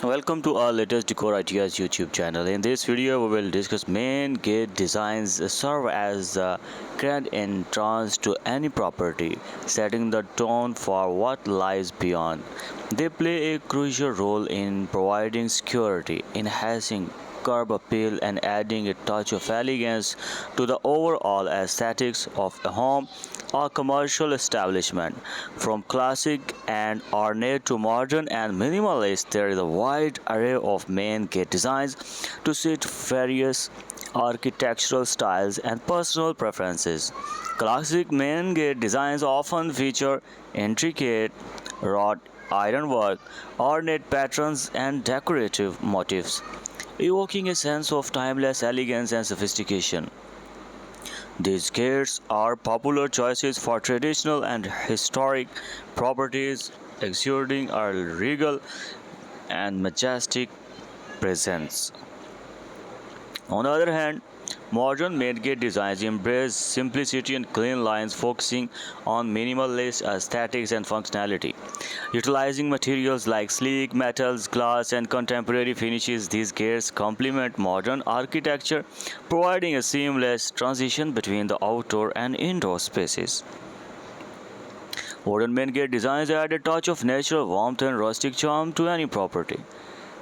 Welcome to our latest Decor Ideas YouTube channel. In this video, we will discuss main gate designs serve as the grand entrance to any property, setting the tone for what lies beyond. They play a crucial role in providing security, enhancing curb appeal and adding a touch of elegance to the overall aesthetics of a home or commercial establishment. From classic and ornate to modern and minimalist, there is a wide array of main gate designs to suit various architectural styles and personal preferences. Classic main gate designs often feature intricate wrought ironwork, ornate patterns, and decorative motifs, evoking a sense of timeless elegance and sophistication. These gates are popular choices for traditional and historic properties, exuding a regal and majestic presence. On the other hand, modern main gate designs embrace simplicity and clean lines, focusing on minimalist aesthetics and functionality. Utilizing materials like sleek metals, glass, and contemporary finishes, these gates complement modern architecture, providing a seamless transition between the outdoor and indoor spaces. Modern main gate designs add a touch of natural warmth and rustic charm to any property.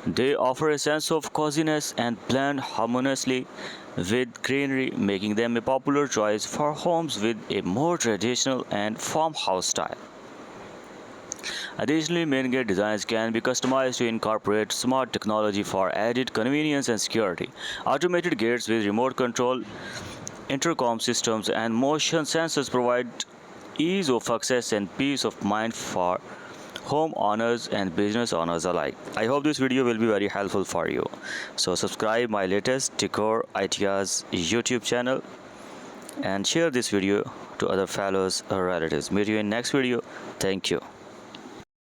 They offer a sense of coziness and blend harmoniously with greenery, making them a popular choice for homes with a more traditional and farmhouse style. Additionally, main gate designs can be customized to incorporate smart technology for added convenience and security. Automated gates with remote control, intercom systems, and motion sensors provide ease of access and peace of mind for home owners and business owners alike. I hope this video will be very helpful for you. So subscribe my latest Decor Ideas YouTube channel and share this video to other fellows or relatives. Meet you in next video. Thank you.